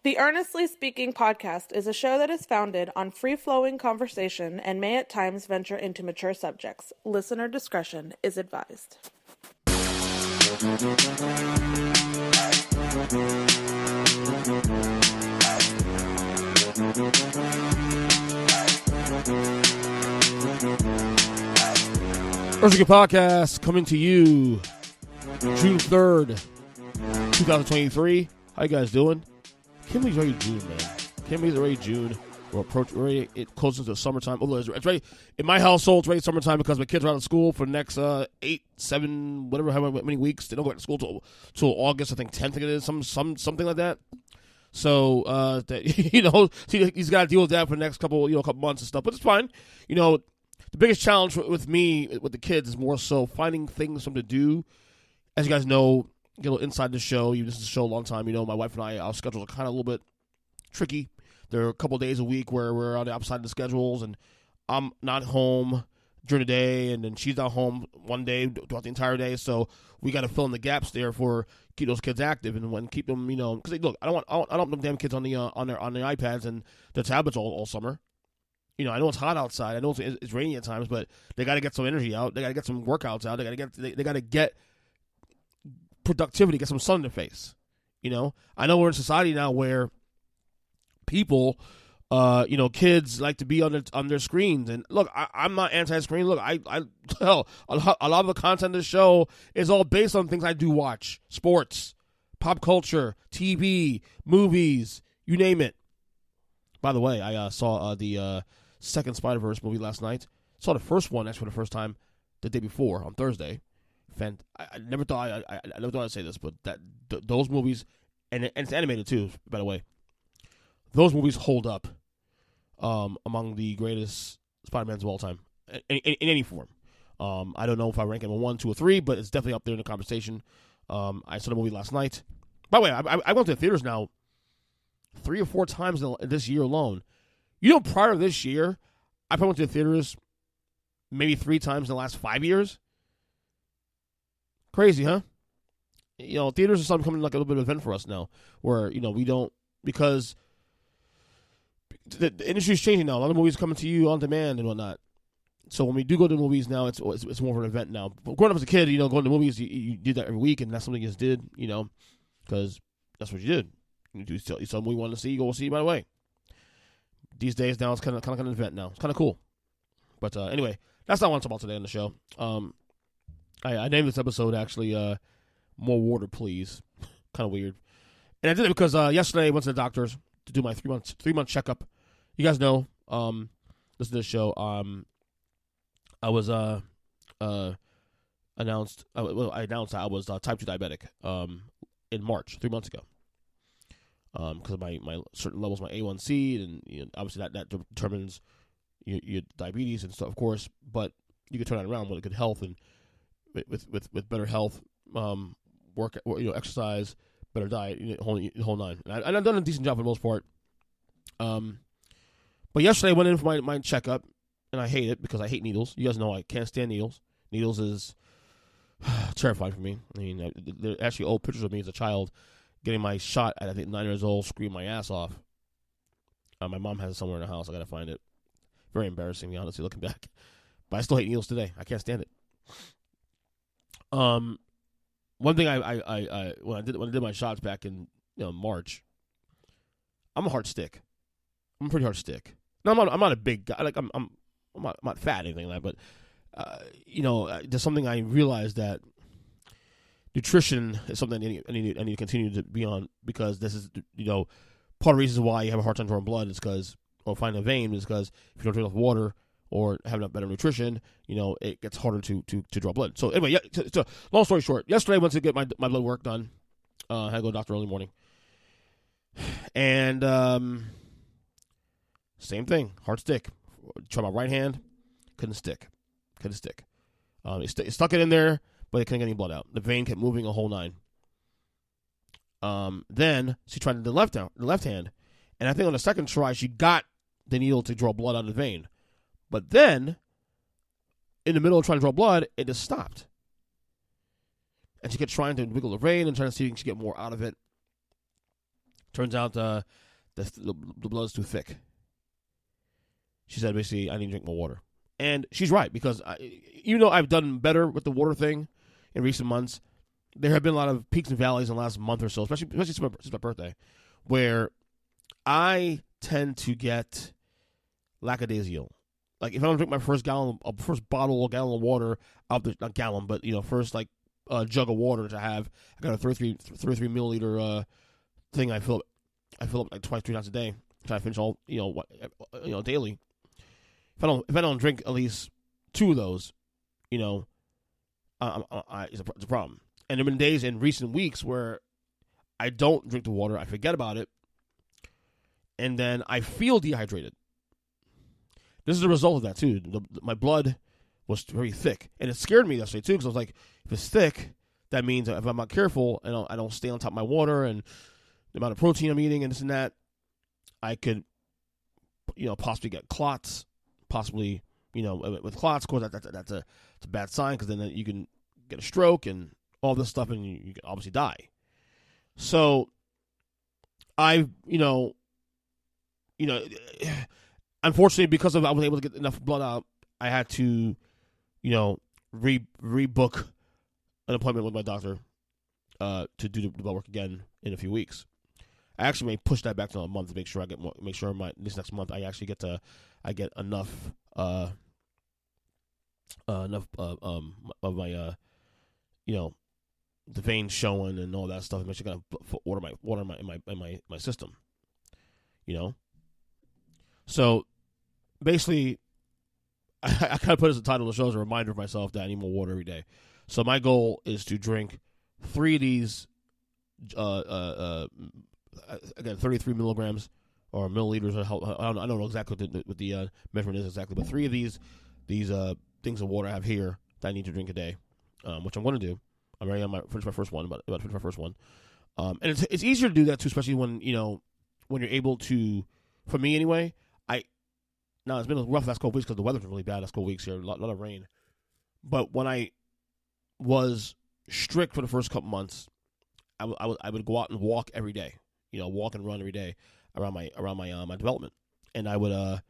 The Earnestly Speaking podcast is a show that is founded on free-flowing conversation and may at times venture into mature subjects. Listener discretion is advised. Earnestly podcast coming to you June 3rd, 2023. How you guys doing? Can't believe it's already June, man. Can't believe it's already June. We're it closes to summertime. Although it's ready. In my household, it's already summertime because my kids are out of school for the next 8, 7, whatever, however many weeks. They don't go back to school till August, I think 10th, I think it is, something like that. So, he's got to deal with that for the next couple months and stuff. But it's fine. The biggest challenge with me, with the kids, is more so finding things for them to do. As you guys know, get a little inside the show. You've listened to the show a long time. My wife and I, our schedules are kind of a little bit tricky. There are a couple of days a week where we're on the opposite of the schedules, and I'm not home during the day, and then she's not home one day throughout the entire day. So we got to fill in the gaps there for keep those kids active and keep them, because look, I don't want them damn kids on the on their iPads and their tablets all summer. I know it's hot outside. I know it's rainy at times, but they got to get some energy out. They got to get some workouts out. They got to get productivity, get some sun in their face. I know we're in a society now where people, kids like to be on their screens. And look, I'm not anti-screen. Look, a lot of the content of the show is all based on things I do watch: sports, pop culture, TV, movies, you name it. By the way, I saw the second Spider-Verse movie last night. Saw the first one actually for the first time the day before on Thursday. I never thought I'd say this, but those movies, and it's animated too, by the way. Those movies hold up among the greatest Spider-Mans of all time in any form. I don't know if I rank them in 1, 2, or 3, but it's definitely up there in the conversation. I saw the movie last night. By the way, I went to the theaters now 3 or 4 times this year alone. Prior to this year, I probably went to the theaters maybe 3 times in the last 5 years. Crazy, huh? Theaters are something becoming like a little bit of an event for us now, where we don't, because the industry's changing now. A lot of movies are coming to you on demand and whatnot. So when we do go to the movies now, it's more of an event now. But growing up as a kid, going to the movies, you did that every week, and that's something you just did, because that's what you did. You saw something we wanted to see, you go see it right away. These days now, it's kind of an event now. It's kind of cool. But anyway, that's not what I want to talk about today on the show. I named this episode actually "More Water, Please." Kind of weird, and I did it because yesterday I went to the doctor's to do my 3-month checkup. You guys know, listen to this show. I was announced. I announced that I was type 2 diabetic in March, 3 months ago. Because of my certain levels, my A1C, and obviously that determines your diabetes and stuff, of course. But you can turn that around with good health and with better health, work, exercise, better diet, whole nine. And I've done a decent job for the most part. But yesterday I went in for my checkup, and I hate it because I hate needles. You guys know I can't stand needles. Needles is terrifying for me. I mean, there are actually old pictures of me as a child getting my shot at, I think, 9 years old, screaming my ass off. My mom has it somewhere in the house. I got to find it. Very embarrassing, honestly, looking back. But I still hate needles today. I can't stand it. One thing I when I did my shots back in March, I'm a hard stick. I'm a pretty hard stick. No, I'm not a big guy. Like I'm not fat or anything like that. But there's something I realized that nutrition is something I need to continue to be on, because this is part of the reasons why you have a hard time drawing blood is because, or finding a vein, is because if you don't drink enough water or have enough better nutrition, it gets harder to draw blood. So anyway, so long story short, yesterday I went to get my blood work done. I had to go to the doctor early morning. And same thing, hard stick. Try my right hand, couldn't stick. It stuck it in there, but it couldn't get any blood out. The vein kept moving a whole 9. Then she tried the left hand, and I think on the second try she got the needle to draw blood out of the vein. But then, in the middle of trying to draw blood, it just stopped. And she kept trying to wiggle the vein and trying to see if she could get more out of it. Turns out the blood's too thick. She said, basically, I need to drink more water. And she's right, because even though I've done better with the water thing in recent months, there have been a lot of peaks and valleys in the last month or so, especially since my birthday, where I tend to get lackadaisical. Like, if I don't drink my first bottle or gallon of water out the, not gallon, but, first, jug of water to have, I got a 33 milliliter thing I fill up like twice, 3 times a day, try to finish all, daily. If I don't drink at least 2 of those, it's a problem. And there have been days in recent weeks where I don't drink the water, I forget about it, and then I feel dehydrated. This is a result of that too. My blood was very thick, and it scared me yesterday too, because I was like, if it's thick, that means if I'm not careful and I don't stay on top of my water and the amount of protein I'm eating and this and that, I could, possibly get clots. Possibly, with clots, of course, that's a bad sign, because then you can get a stroke and all this stuff, and you can obviously die. So, unfortunately, because I was able to get enough blood out, I had to, rebook an appointment with my doctor to do the blood work again in a few weeks. I actually may push that back to a month to make sure this next month I actually get enough of my the veins showing and all that stuff, and make sure I got water in my system. So basically, I kind of put as a title of the show as a reminder of myself that I need more water every day. So my goal is to drink 3 of these. Again, 33 milligrams or milliliters. I don't know exactly what the measurement is exactly, but 3 of these things of water I have here that I need to drink a day, which I'm going to do. I'm ready to finish my first one, about to finish my first one. And it's easier to do that too, especially when you're able to. For me anyway, now it's been a rough last couple weeks because the weather's been really bad last couple weeks here, a lot of rain. But when I was strict for the first couple months, I would go out and walk every day. Walk and run every day around my my development, and I would I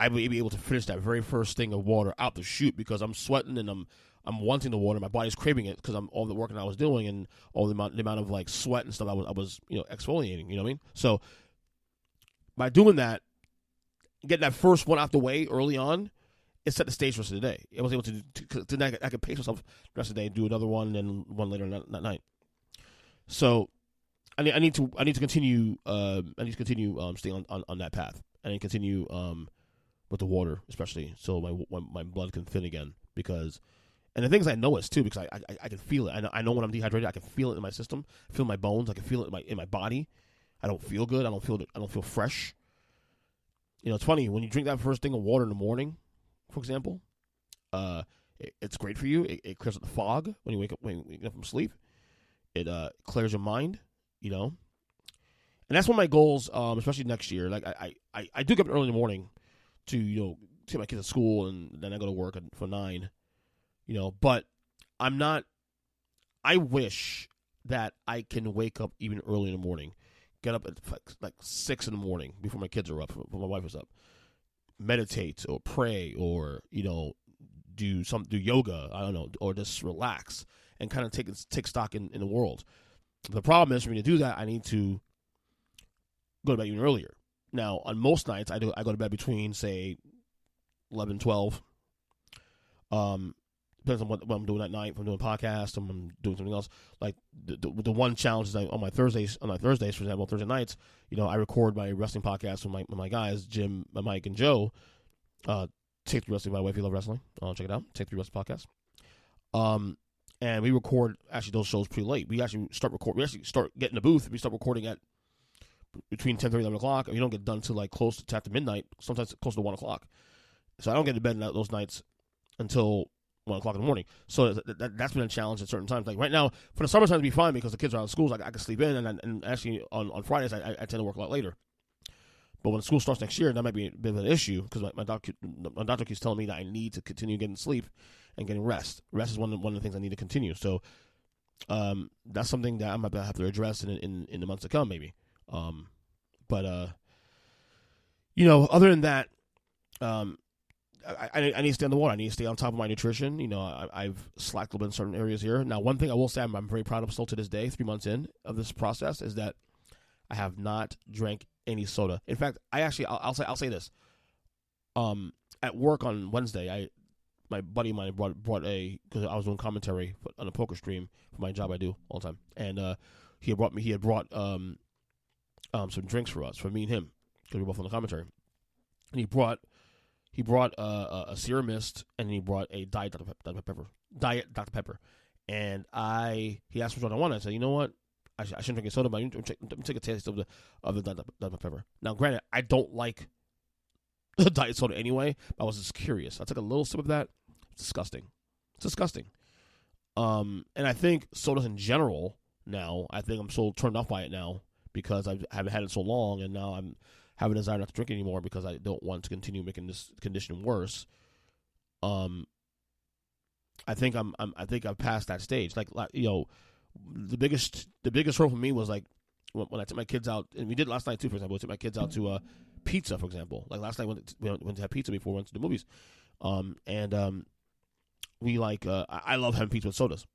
would be able to finish that very first thing of water out the chute, because I'm sweating and I'm wanting the water. My body's craving it because I'm all the working I was doing and all the amount of like sweat and stuff I was exfoliating. You know what I mean? So by doing that, getting that first one out the way early on, it set the stage for the rest of the day. I was able to I could pace myself the rest of the day, do another one, and then one later that night. So I need to continue. Staying on that path. I need to continue with the water, especially, so my blood can thin again. And the things I notice too, because I can feel it. I know when I'm dehydrated. I can feel it in my system. I feel it in my bones. I can feel it in my body. I don't feel good. I don't feel fresh. It's funny when you drink that first thing of water in the morning, for example. It's great for you. It clears up the fog when you wake up from sleep. It clears your mind. And that's one of my goals, especially next year. Like I do get up early in the morning to take my kids to school, and then I go to work for 9. But I'm not. I wish that I can wake up even early in the morning, get up at like 6 in the morning before my kids are up, before my wife is up, meditate or pray or do yoga. I don't know, or just relax and kind of take stock in the world. The problem is, for me to do that, I need to go to bed even earlier. Now, on most nights, I go to bed between, say, 11, 12. Depends on what I'm doing that night. If I'm doing a podcast, or I'm doing something else. Like the one challenge is on my Thursdays, for example, Thursday nights, I record my wrestling podcast with my guys, Jim, Mike, and Joe. Take 3 Wrestling by the way, if you love wrestling. Check it out. Take 3 Wrestling podcast. And we record actually those shows pretty late. We actually start getting in the booth. We start recording at between 10:30 and 11 o'clock. And we don't get done till like close to after midnight. Sometimes close to 1 o'clock. So I don't get to bed those nights until 1 o'clock in the morning. So that's been a challenge at certain times. Like right now, for the summertime, to be fine because the kids are out of school. I can sleep in, and actually on Fridays I tend to work a lot later. But when school starts next year, that might be a bit of an issue because my doctor keeps telling me that I need to continue getting sleep and getting rest. Rest is one of the things I need to continue. So that's something that I'm about to have to address in the months to come, maybe. But you know, other than that, I need to stay on the water. I need to stay on top of my nutrition. You know, I've slacked a little bit in certain areas here. Now, one thing I will say I'm very proud of still to this day, 3 months in of this process, is that I have not drank any soda. In fact, I'll say this. At work on Wednesday, my buddy of mine brought because I was doing commentary on a poker stream for my job I do all the time, and he had brought some drinks for me and him because we were both on the commentary, and he brought a Sierra Mist, and he brought a Diet Dr. Pepper, and he asked me what I wanted. I said, you know what, I shouldn't drink a soda, but let me take a taste of the Dr. Pepper. Now, granted, I don't like diet soda anyway, but I was just curious. I took a little sip of that. It's disgusting. And I think sodas in general now, I think I'm so turned off by it now because I haven't had it so long, and now I'm having a desire not to drink anymore because I don't want to continue making this condition worse. I think I've passed that stage. Like, you know, the biggest hurdle for me was like when I took my kids out, and we did last night too. For example, I took my kids out to pizza, for example. Like last night, we went to have pizza before we went to the movies, we like I love having pizza with sodas,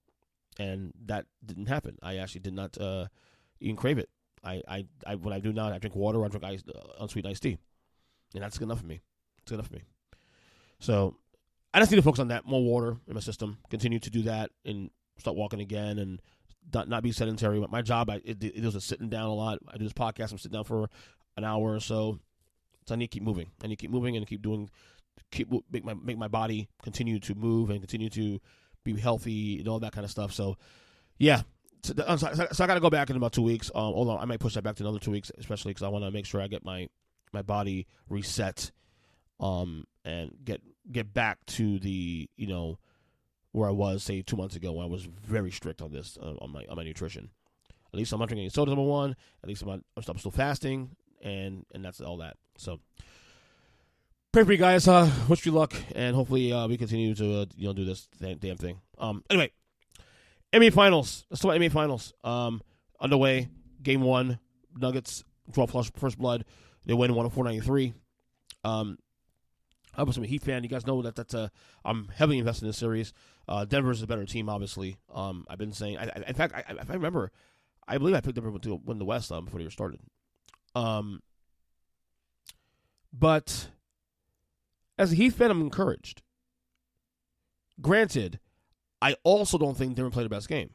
and that didn't happen. I actually did not even crave it. I what I do now, I drink water, or I drink unsweetened iced tea, and that's good enough for me. It's good enough for me. So I just need to focus on that, more water in my system, continue to do that, and start walking again, and not be sedentary. My job, it was sitting down a lot. I do this podcast, I'm sitting down for an hour or so. So I need to keep moving. I need to keep moving and make my body continue to move and continue to be healthy and all that kind of stuff. So, yeah. So I got to go back in about 2 weeks. Although I might push that back to another 2 weeks, especially because I want to make sure I get my body reset, and get back to the, you know, where I was, say, 2 months ago when I was very strict on this on my nutrition. At least I'm not drinking any soda, number one. At least I'm still fasting, and that's all that. So pray for you guys. Wish you luck, and hopefully we continue to do this damn thing. Anyway, NBA Finals. Let's talk about NBA Finals. Underway. Game 1. Nuggets draw first blood. They win 104-93. I was a Heat fan. You guys know that I'm heavily invested in this series. Denver is a better team, obviously. I've been saying. In fact, if I remember, I believe I picked Denver to win the West before the year started. But as a Heat fan, I'm encouraged. Granted, I also don't think Denver played the best game.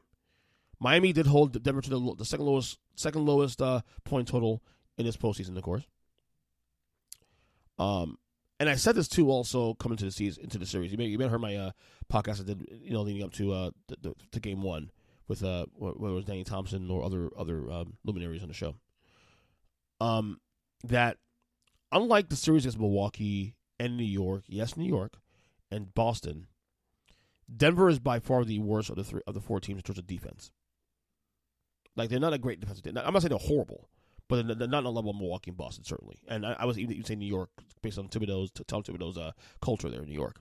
Miami did hold Denver to the second lowest point total in this postseason, of course. And I said this too, also coming into the series. You may have heard my podcast I did, leading up to Game 1 with whether it was Danny Thompson or other luminaries on the show. That unlike the series against Milwaukee and New York, and Boston, Denver is by far the worst of the four teams in terms of defense. Like, they're not a great defensive team. I'm not saying they're horrible, but they're not on the level of Milwaukee and Boston, certainly. And I was even saying New York based on Tom Thibodeau's culture there in New York.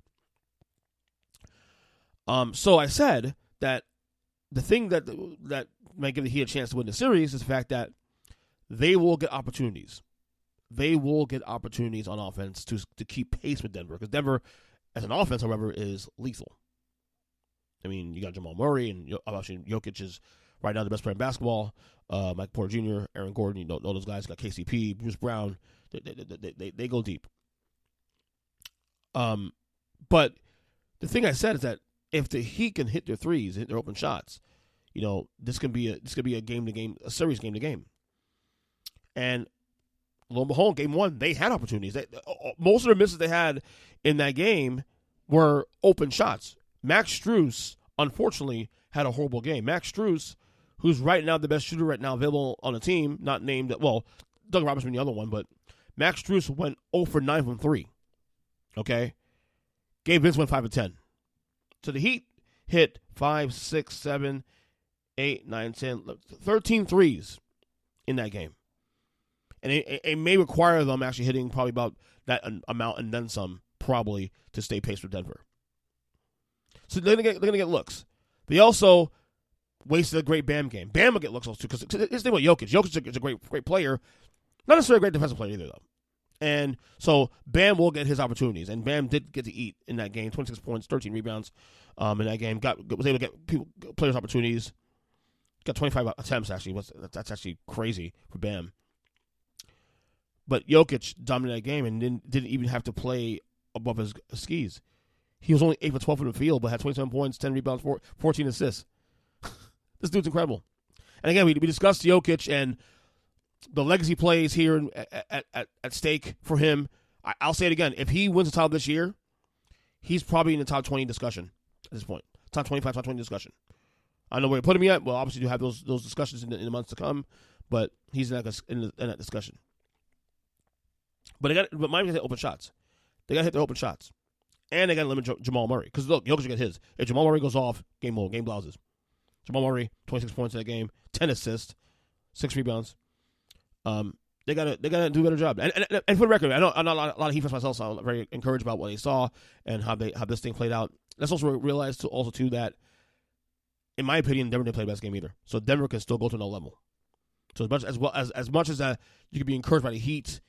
So I said that the thing that might give the Heat a chance to win the series is the fact that they will get opportunities. They will get opportunities on offense to keep pace with Denver, because Denver, as an offense, however, is lethal. I mean, you got Jamal Murray, and obviously Jokic is right now the best player in basketball. Mike Porter Jr., Aaron Gordon, you know those guys. You got KCP, Bruce Brown. They go deep. But the thing I said is that if the Heat can hit their threes, hit their open shots, this could be a game to game, a series game to game. And lo and behold, Game 1, they had opportunities. Most of the misses they had in that game were open shots. Max Strus, unfortunately, had a horrible game. Max Strus, who's right now the best shooter right now available on the team, not named, well, Doug Robinson the other one, but Max Strus went 0 for 9 from 3. Okay? Gabe Vince went 5 of 10. So the Heat hit 5, 6, 7, 8, 9, 10, 13 threes in that game. And it may require them actually hitting probably about that amount and then some, probably, to stay pace with Denver. So they're gonna get looks. They also wasted a great Bam game. Bam will get looks also too, because it's the thing with Jokic. Jokic is a great player, not necessarily a great defensive player either, though. And so Bam will get his opportunities, and Bam did get to eat in that game. 26 points, 13 rebounds in that game. Was able to get players opportunities. Got 25 attempts, actually. That's actually crazy for Bam. But Jokic dominated that game and didn't even have to play above his skis. He was only 8 for 12 from the field, but had 27 points, 10 rebounds, 14 assists. This dude's incredible. And again, we discussed Jokic and the legacy plays here at stake for him. I'll say it again. If he wins the title this year, he's probably in the top 20 discussion at this point. Top 25, top 20 discussion. I don't know where to put him yet. We'll obviously do have those discussions in the months to come, but he's in that discussion. But Miami got to hit open shots. They got to hit their open shots. And they got to limit Jamal Murray. Because, look, Jokic got his. If Jamal Murray goes off, game blouses. Jamal Murray, 26 points in that game, 10 assists, 6 rebounds. They gotta do a better job. And for the record, I know a lot of Heat fans myself, so I'm very encouraged about what they saw and how this thing played out. Let's also realize too that, in my opinion, Denver didn't play the best game either. So Denver can still go to another level. So as much as that you can be encouraged by the Heat,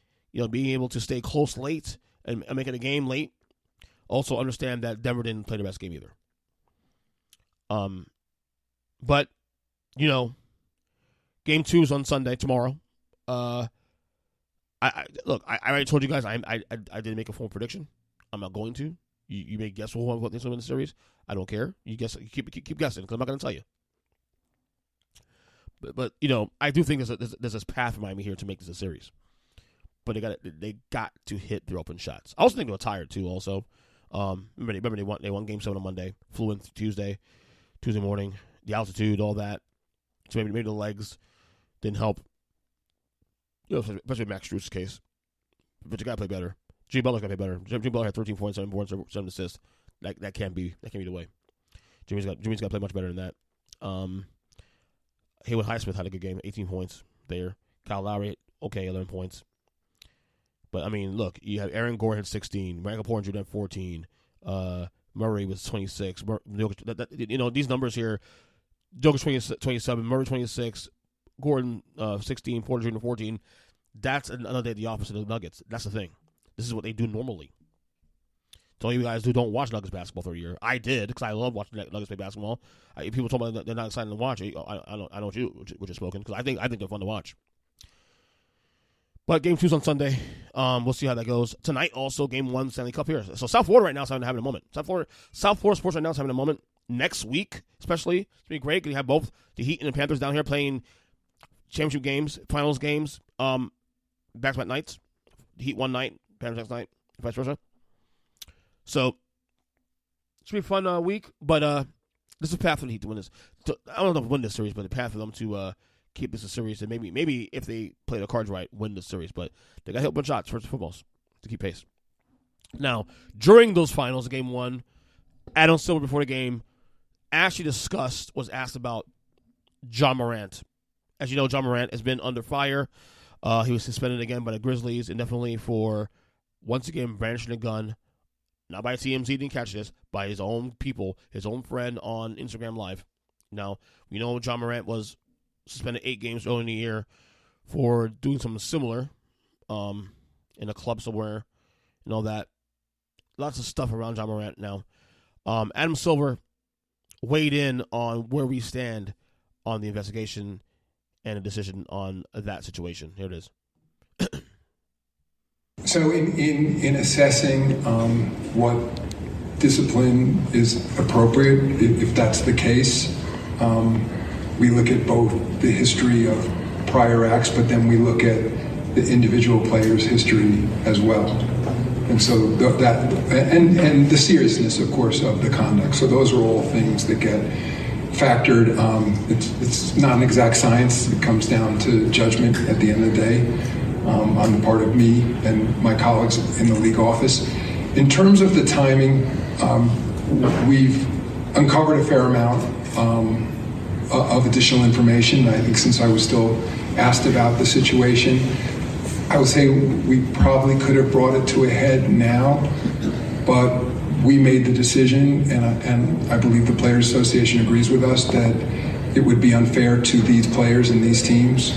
being able to stay close late and making a game late, also understand that Denver didn't play the best game either. But game 2 is on Sunday tomorrow. I already told you guys I didn't make a formal prediction. I'm not going to. You may guess what this will win the series. I don't care. You guess. You keep guessing because I'm not going to tell you. But I do think there's this path for Miami here to make this a series. But they got to hit their open shots. I also think they were tired too. Also, remember they won Game 7 on Monday. Flew in Tuesday morning. The altitude, all that. So maybe the legs didn't help. Especially Max Struz's case. But you got to play better. Jimmy Butler's got to play better. Jimmy Butler had 13 points, 7 boards, 7 assists. That can't be the way. Jimmy's got to play much better than that. Haywood Highsmith had a good game, 18 points there. Kyle Lowry, okay, 11 points. But I mean, look, you have Aaron Gore had 16, Michael Porter Jr. had 14, Murray was 26. These numbers here: Jokic 27, Murray 26, Gordon 16, Porter Jr. 14. That's another day at the office of the Nuggets. That's the thing. This is what they do normally. To all you guys who don't watch Nuggets basketball through a year, I did because I love watching Nuggets play basketball. People told me that they're not excited to watch. I don't know what you're spoken because I think they're fun to watch. But Game 2's on Sunday. We'll see how that goes. Tonight also Game 1 Stanley Cup here. So South Florida right now is having a moment. South Florida sports right now is having a moment. Next week, especially, it's going to be great because you have both the Heat and the Panthers down here playing championship games, finals games, back-to-back nights. The Heat one night, Panthers next night, vice versa. So it's going to be a fun week, but this is a path for the Heat to win this. I don't know if win this series, but a path for them to keep this a series and maybe if they play the cards right, win this series. But they got to hit a bunch of shots first footballs to keep pace. Now, during those finals, Game 1, Adam Silver before the game was asked about Ja Morant. As you know, Ja Morant has been under fire. He was suspended again by the Grizzlies indefinitely for, once again, brandishing a gun. Not by TMZ, didn't catch this, by his own people, his own friend on Instagram Live. Now, we know Ja Morant was suspended 8 games early in the year for doing something similar in a club somewhere and all that. Lots of stuff around Ja Morant now. Adam Silver weighed in on where we stand on the investigation and a decision on that situation. Here it is. So in assessing what discipline is appropriate, if that's the case, we look at both the history of prior acts, but then we look at the individual player's history as well. And so that and the seriousness, of course, of the conduct. So those are all things that get factored. It's not an exact science. It comes down to judgment at the end of the day on the part of me and my colleagues in the league office. In terms of the timing, we've uncovered a fair amount of additional information. I think since I was still asked about the situation, I would say we probably could have brought it to a head now, but we made the decision, and I believe the Players Association agrees with us, that it would be unfair to these players and these teams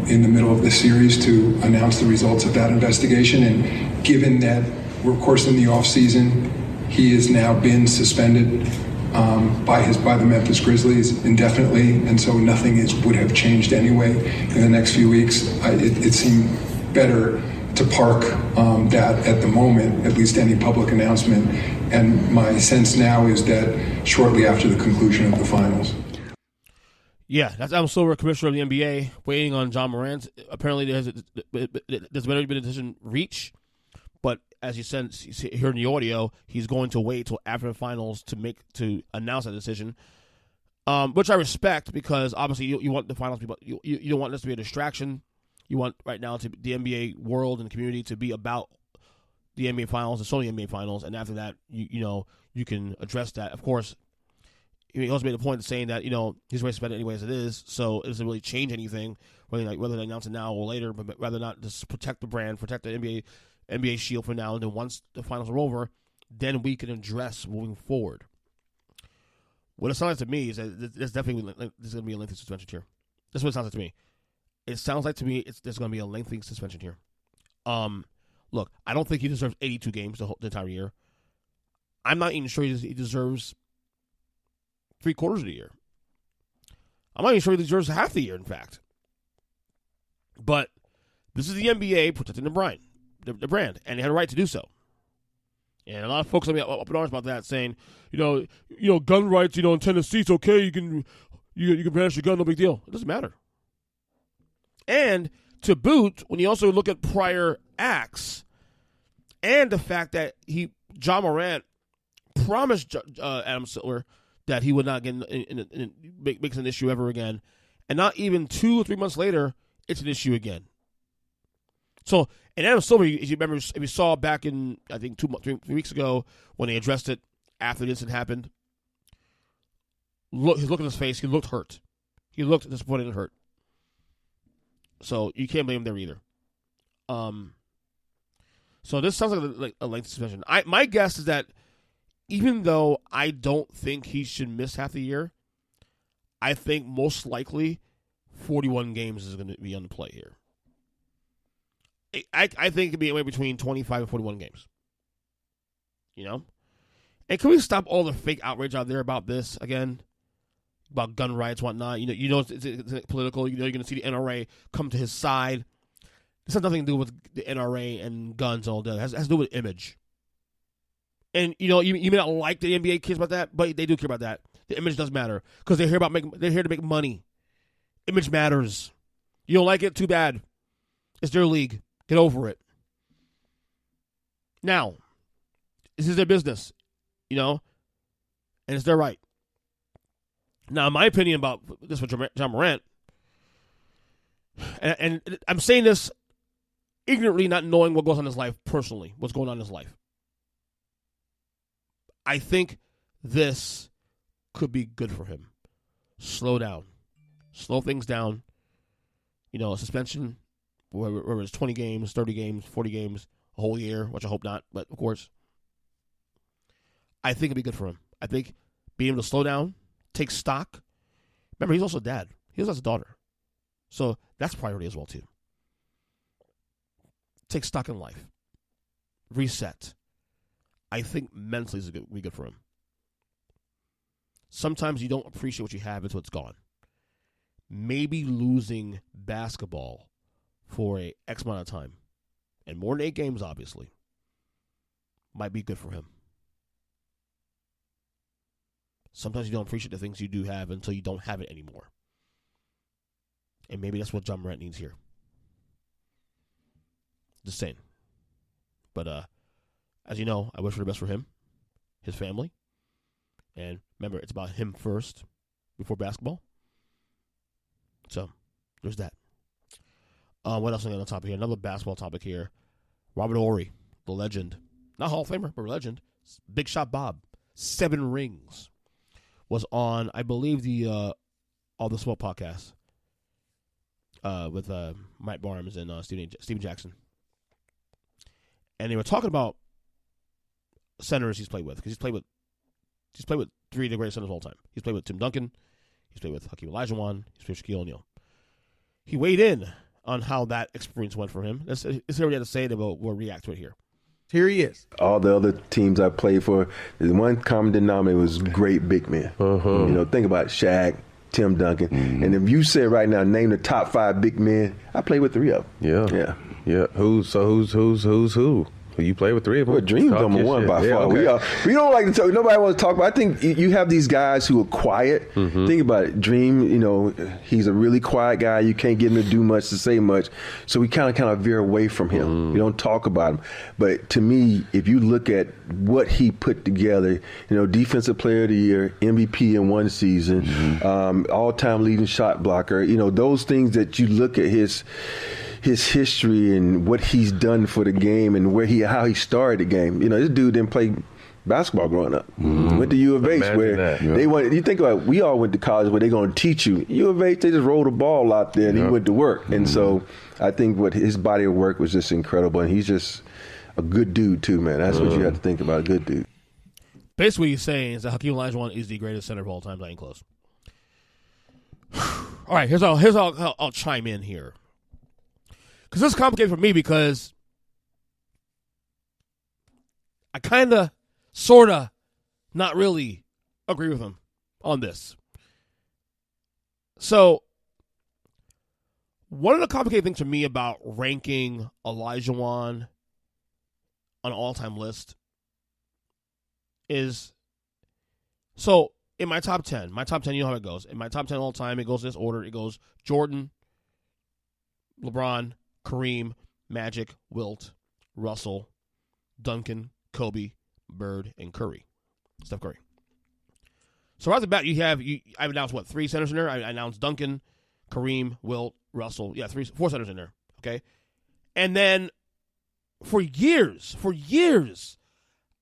in the middle of the series to announce the results of that investigation. And given that we're, of course, in the off season, he has now been suspended by the Memphis Grizzlies indefinitely, and so nothing would have changed anyway in the next few weeks. It seemed better to park that at the moment, at least any public announcement. And my sense now is that shortly after the conclusion of the finals. Yeah, that's Adam Silver, commissioner of the NBA, waiting on Ja Morant. Apparently, there's already been a decision reached, but as you said here in the audio, he's going to wait till after the finals to announce that decision, which I respect, because obviously you want the finals people. You don't want this to be a distraction. You want right now to the NBA world and community to be about the NBA finals and solely NBA finals, and after that, you can address that. Of course, he also made a point of saying that he's already suspended anyway as it is, so it doesn't really change anything whether they announce it now or later, but rather not just protect the brand, protect the NBA shield for now, and then once the finals are over, then we can address moving forward. What it sounds like to me is that there's definitely there's going to be a lengthy suspension here. That's what it sounds like to me. It sounds like to me there's going to be a lengthy suspension here. Look, I don't think he deserves 82 games the entire year. I'm not even sure he deserves 3/4 of the year. I'm not even sure he deserves half the year, in fact. But this is the NBA protecting the brand, and they had a right to do so. And a lot of folks will be up in arms about that, saying, gun rights, in Tennessee, it's okay. You can brandish your gun, no big deal. It doesn't matter. And to boot, when you also look at prior acts, and the fact that Ja Morant promised Adam Silver that he would not get makes an issue ever again, and not even 2 or 3 months later, it's an issue again. So, and Adam Silver, if you remember, if you saw back in, I think 3 weeks ago when they addressed it after the incident happened, his look on his face, he looked hurt. He looked disappointed and hurt. So you can't blame him there either. So this sounds like a lengthy suspension. My guess is that even though I don't think he should miss half the year, I think most likely 41 games is going to be on the play here. I think it could be anywhere between 25 and 41 games. And can we stop all the fake outrage out there about this again? About gun rights, whatnot. It's political. You're going to see the NRA come to his side. This has nothing to do with the NRA and guns and all that. It has to do with image. And you may not like the NBA cares about that, but they do care about that. The image does matter because they're here to make money. Image matters. You don't like it? Too bad. It's their league. Get over it. Now, this is their business, and it's their right. Now, my opinion about this with Ja Morant, and I'm saying this ignorantly, not knowing what goes on in his life personally, what's going on in his life. I think this could be good for him. Slow down. Slow things down. A suspension, whether it's 20 games, 30 games, 40 games, a whole year, which I hope not, but of course. I think it'd be good for him. I think being able to slow down, take stock. Remember, he's also a dad. He also has a daughter. So that's a priority as well, too. Take stock in life. Reset. I think mentally is going to be good for him. Sometimes you don't appreciate what you have until it's gone. Maybe losing basketball for a X amount of time, and more than 8 games, obviously, might be good for him. Sometimes you don't appreciate the things you do have until you don't have it anymore. And maybe that's what Ja Morant needs here. Just saying. But as you know, I wish for the best for him, his family. And remember, it's about him first before basketball. So, there's that. What else on the topic here? Another basketball topic here. Robert Horry, the legend. Not Hall of Famer, but legend. Big Shot Bob. 7 rings. Was on, I believe, the All the Smoke podcast with Mike Barnes and Steven Jackson. And they were talking about centers he's played with, because he's played with 3 of the greatest centers of all time. He's played with Tim Duncan, He's played with Hakeem Olajuwon. He's played with Shaquille O'Neal. He weighed in on how that experience went for him. Let's hear what he had to say, and we'll react to it here. Here he is. All the other teams I played for, the one common denominator was great big men. Think about Shaq, Tim Duncan. And if you say right now, name the top 5 big men, I played with 3 of them. Yeah. Who's who? You play with 3 of them. Well, Dream's number 1 by far. Okay. We don't like to talk. Nobody wants to talk about. I think you have these guys who are quiet. Think about it. Dream, he's a really quiet guy. You can't get him to do much, to say much. So we kind of veer away from him. We don't talk about him. But to me, if you look at what he put together, Defensive Player of the Year, MVP in one season, all-time leading shot blocker, those things that you look at his history and what he's done for the game and how he started the game. This dude didn't play basketball growing up. Went to U of H they went. You think about it, we all went to college where they're going to teach you. U of H, they just rolled the ball out there and he went to work. And so I think what his body of work was just incredible. And he's just a good dude too, man. That's what you have to think about, a good dude. Basically what he's saying is that Hakeem Olajuwon is the greatest center of all time. That ain't close. All right, here's how I'll chime in here. Because this is complicated for me because I kind of, sort of, not really agree with him on this. So, one of the complicated things for me about ranking Olajuwon on an all-time list is, so in my top 10, you know how it goes. In my top 10 all time, it goes in this order. It goes Jordan, LeBron, Kareem, Magic, Wilt, Russell, Duncan, Kobe, Bird, and Curry. Steph Curry. So right off the bat, I've announced, 3 centers in there? I announced Duncan, Kareem, Wilt, Russell. Yeah, 4 centers in there. Okay? And then for years,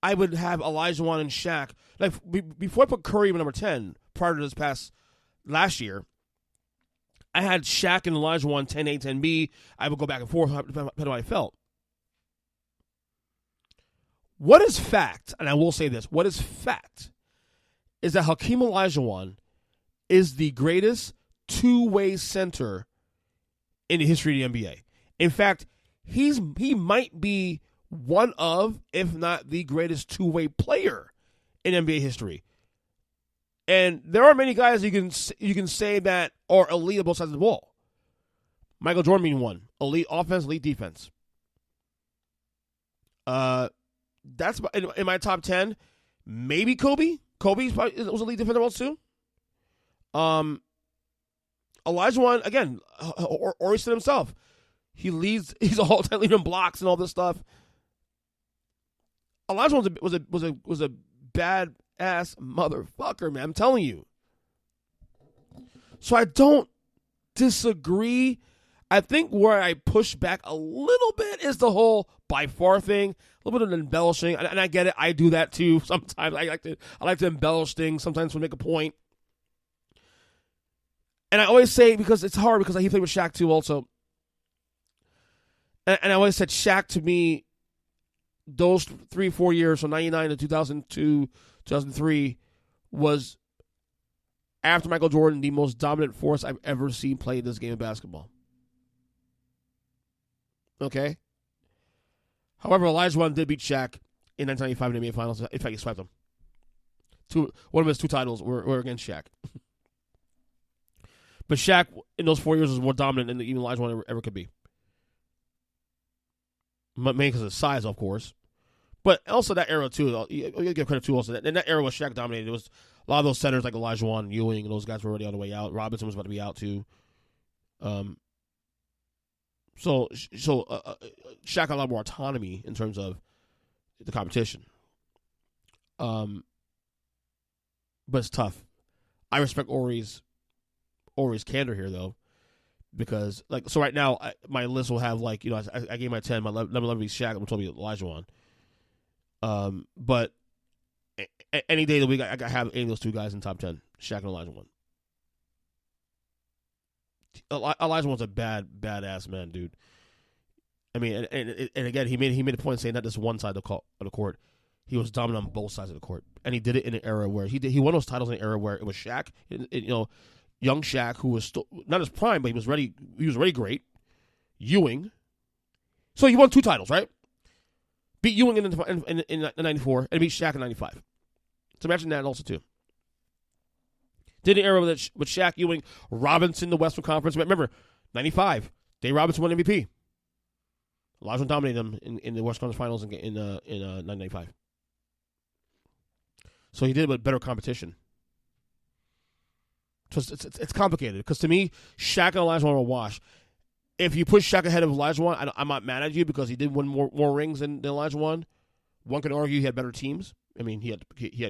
I would have Olajuwon and Shaq. Like, before I put Curry at number 10, prior to this past last year, I had Shaq and Olajuwon 10A, 10B. I would go back and forth depending on how I felt. What is fact, and I will say this, what is fact is that Hakeem Olajuwon is the greatest two-way center in the history of the NBA. In fact, he might be one of, if not the greatest two-way player in NBA history. And there are many guys you can say that are elite on both sides of the ball. Michael Jordan being one. Elite offense, elite defense. That's in my top 10. Maybe Kobe. Kobe was a lead defender also too. Olajuwon, again, Horry said himself. He's a all-time leader in blocks and all this stuff. Olajuwon was a bad-ass motherfucker, man. I'm telling you. So I don't disagree. I think where I push back a little bit is the whole by far thing. A little bit of embellishing, and I get it. I do that too sometimes. I like to embellish things sometimes to make a point. And I always say, because it's hard, because he played with Shaq too also. And I always said Shaq, to me, those 3-4 years, from 99 to 2002, 2003, was, after Michael Jordan, the most dominant force I've ever seen play this game of basketball. Okay? However, Olajuwon did beat Shaq in 1995 in the NBA Finals. In fact, he swept him. One of his 2 titles were against Shaq. But Shaq, in those 4 years, was more dominant than even Olajuwon ever could be. Mainly because of size, of course. But also that era, too. You give credit to also. In that era was Shaq dominated. It was a lot of those centers like Olajuwon and Ewing, and those guys were already on the way out. Robinson was about to be out, too. So Shaq had a lot more autonomy in terms of the competition. But it's tough. I respect Horry's candor here, though, because so right now my list will have I gave my 10. My number 11 is Shaq. I'm told me Olajuwon. But any day of the week I have any of those 2 guys in top 10, Shaq and Olajuwon. Olajuwon's a badass man, dude. I mean, and again, he made a point saying not just one side of the court. He was dominant on both sides of the court, and he did it in an era where he won those titles in an era where it was Shaq. young Shaq, who was still not his prime, but he was ready. He was already great. Ewing. So he won 2 titles, right? Beat Ewing in 94 and beat Shaq in 95. So imagine that also too. Did an era with Shaq, Ewing, Robinson, the Western Conference. Remember, 95, Dave Robinson won MVP. Olajuwon dominated him in the Western Conference Finals in 1995. So he did it with better competition. So it's complicated because to me, Shaq and Olajuwon are a wash. If you push Shaq ahead of Olajuwon, I'm not mad at you because he did win more rings than Olajuwon. One could argue he had better teams. I mean, he had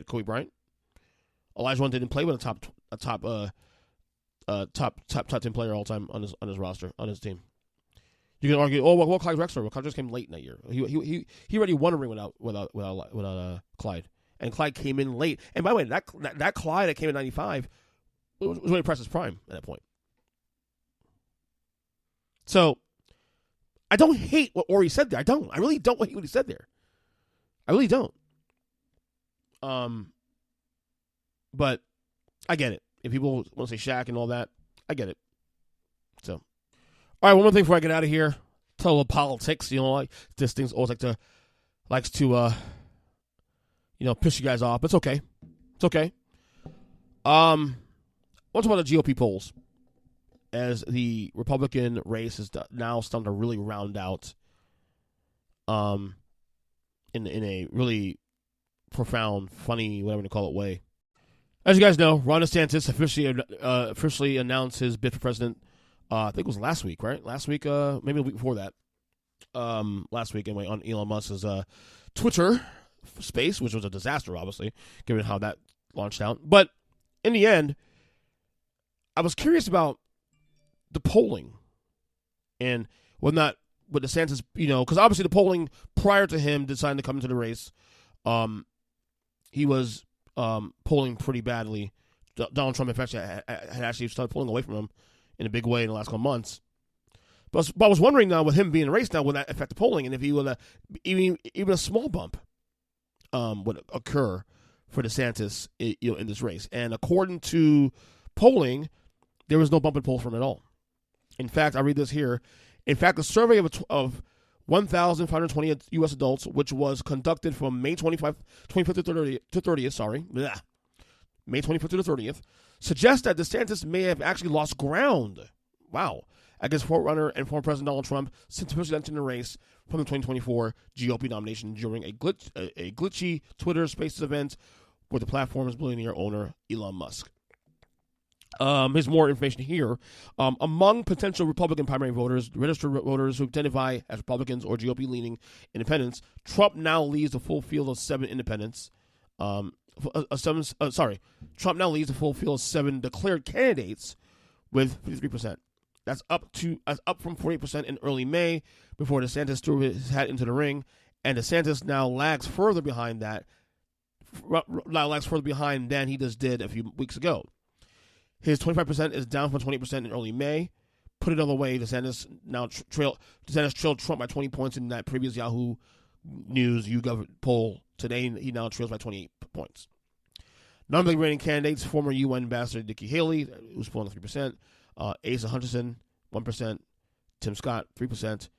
Kobe Bryant. Olajuwon didn't play with a top 10 player all time on his roster, on his team. You can argue, well, Clyde Drexler. Well, Clyde just came late in that year. He already won a ring without Clyde, and Clyde came in late. And by the way, that Clyde that came in 95 was really past his prime at that point. So I don't hate what Horry said there. I really don't hate what he said there. I really don't. But I get it. If people want to say Shaq and all that, I get it. So, all right, one more thing before I get out of here. Tell a little politics. Like this thing's always likes to piss you guys off. It's okay. It's okay. Let's talk about the GOP polls. As the Republican race is now starting to really round out, in a really profound, funny, whatever you call it, way. As you guys know, Ron DeSantis officially announced his bid for president. I think it was last week, right? Last week, maybe the week before that. Last week, anyway, on Elon Musk's Twitter space, which was a disaster, obviously, given how that launched out. But in the end, I was curious about the polling and with DeSantis, because obviously the polling prior to him deciding to come into the race, he was polling pretty badly. Donald Trump, in fact, had actually started pulling away from him in a big way in the last couple months. But I was wondering now, with him being in the race now, would that affect the polling, and if he would even a small bump would occur for DeSantis, in this race. And according to polling, there was no bump in polls from him at all. In fact, I read this here. In fact, a survey of 1,520 U.S. adults, which was conducted from May 25th to 30th, May 25th to the 30th, suggests that DeSantis may have actually lost ground. Wow. Against forerunner and former President Donald Trump since officially entering the race from the 2024 GOP nomination during a glitchy Twitter Spaces event with the platform's billionaire owner, Elon Musk. Here's more information here. Among potential Republican primary voters, registered voters who identify as Republicans or GOP-leaning independents, Trump now leads the full field of 7 independents. Trump now leads the full field of 7 declared candidates with 53%. That's up from 48% in early May before DeSantis threw his hat into the ring, and DeSantis now lags further behind than he just did a few weeks ago. His 25% is down from 20% in early May. Put it another way, DeSantis trailed Trump by 20 points in that previous Yahoo News YouGov poll. Today, he now trails by 28 points. None of the remaining candidates, former UN Ambassador Nikki Haley, who's polling 3%, Asa Hutchinson, 1%, Tim Scott, 3%,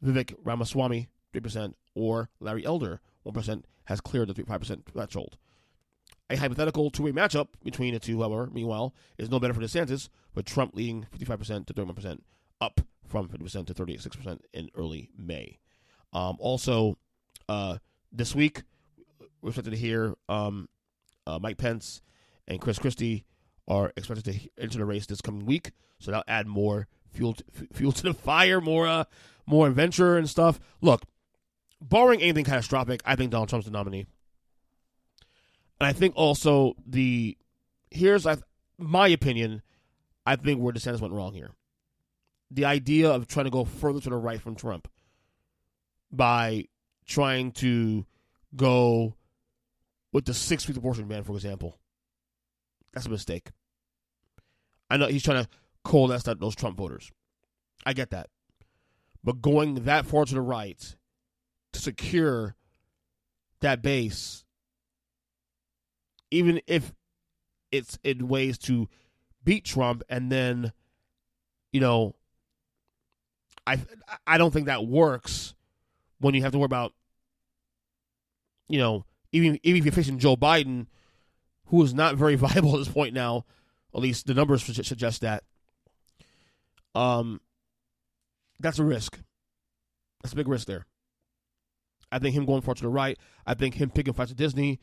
Vivek Ramaswamy, 3%, or Larry Elder, 1%, has cleared the 5% threshold. A hypothetical two-way matchup between the two, however, meanwhile, is no better for DeSantis, with Trump leading 55% to 31%, up from 50% to 36% in early May. Also, this week, we're expected to hear Mike Pence and Chris Christie are expected to enter the race this coming week, so that'll add more fuel to the fire, more adventure and stuff. Look, barring anything catastrophic, I think Donald Trump's the nominee. And I think also here's my opinion, I think where DeSantis went wrong here. The idea of trying to go further to the right from Trump by trying to go with the 6-feet abortion ban, for example. That's a mistake. I know he's trying to coalesce those Trump voters. I get that. But going that far to the right to secure that base, even if it's in ways to beat Trump, and then, I don't think that works when you have to worry about, even if you're facing Joe Biden, who is not very viable at this point now, at least the numbers suggest that. That's a risk. That's a big risk there. I think him going far to the right, I think him picking fights with Disney,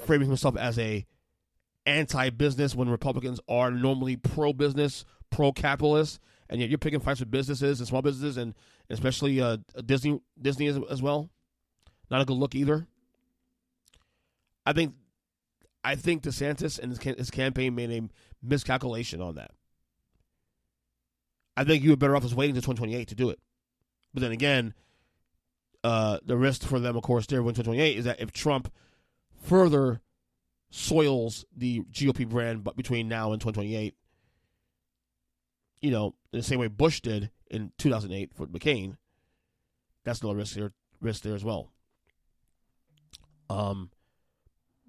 framing himself as a anti-business when Republicans are normally pro-business, pro-capitalist, and yet you're picking fights with businesses and small businesses, and especially Disney as well. Not a good look either. I think DeSantis and his campaign made a miscalculation on that. I think you were better off just waiting until 2028 to do it. But then again, the risk for them, of course, there in 2028 is that if Trump further soils the GOP brand between now and 2028, in the same way Bush did in 2008 for McCain, that's another risk there as well.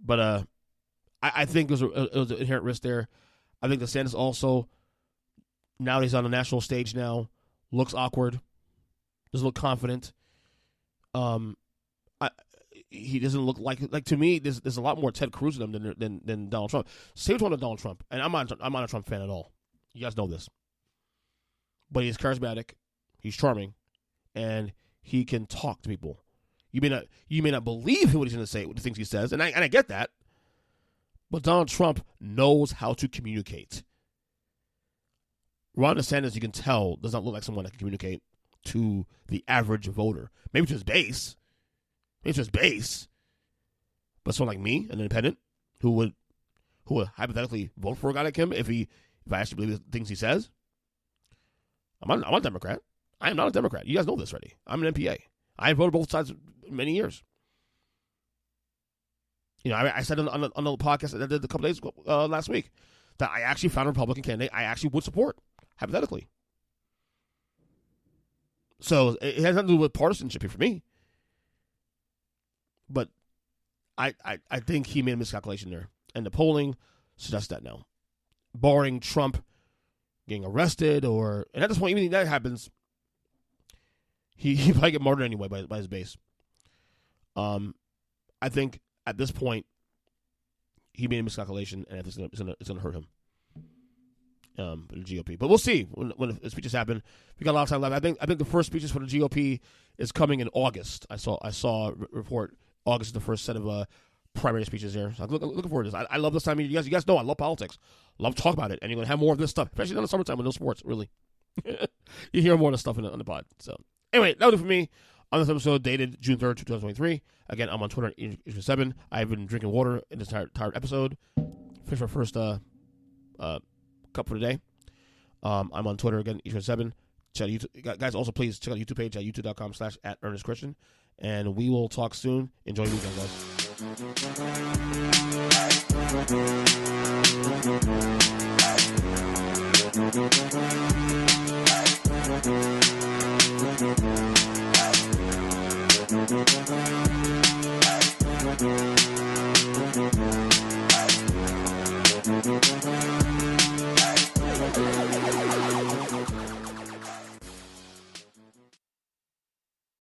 But I think it was an inherent risk there. I think DeSantis also, now that he's on the national stage now, looks awkward, doesn't look confident. He doesn't look like to me. There's a lot more Ted Cruz in him than Donald Trump. Same with Donald Trump, and I'm not a Trump fan at all. You guys know this, but he's charismatic, he's charming, and he can talk to people. You may not believe what he's going to say, what the things he says, and I get that. But Donald Trump knows how to communicate. Ron DeSantis, you can tell, does not look like someone that can communicate to the average voter. Maybe to his base. But someone like me, an independent, who would hypothetically vote for a guy like him if I actually believe the things he says. I'm a Democrat. I am not a Democrat. You guys know this already. I'm an MPA. I voted both sides many years. I said on the podcast that I did a couple days ago, last week, that I actually found a Republican candidate I actually would support, hypothetically. So it has nothing to do with partisanship here for me. But I think he made a miscalculation there. And the polling suggests that now. Barring Trump getting arrested and at this point, even if that happens, he might get murdered anyway by his base. I think at this point, he made a miscalculation, and it's going to hurt him. The GOP, but we'll see when the speeches happen. We got a lot of time left. I think the first speeches for the GOP is coming in August. I saw a report. August is the first set of primary speeches there. So I'm looking forward to this. I love this time of year. You guys know I love politics. Love to talk about it, and you're going to have more of this stuff, especially in the summertime with no sports. Really, you hear more of this stuff on the pod. So anyway, that was it for me on this episode dated June 3rd, 2023. Again, I'm on Twitter at EJ7. I've been drinking water in this entire episode. Finished our first cup for today. I'm on Twitter again, EJ7. Check out YouTube. Guys, also please check out the YouTube page at youtube.com/@Earnest Christian. And we will talk soon. Enjoy your weekend, guys.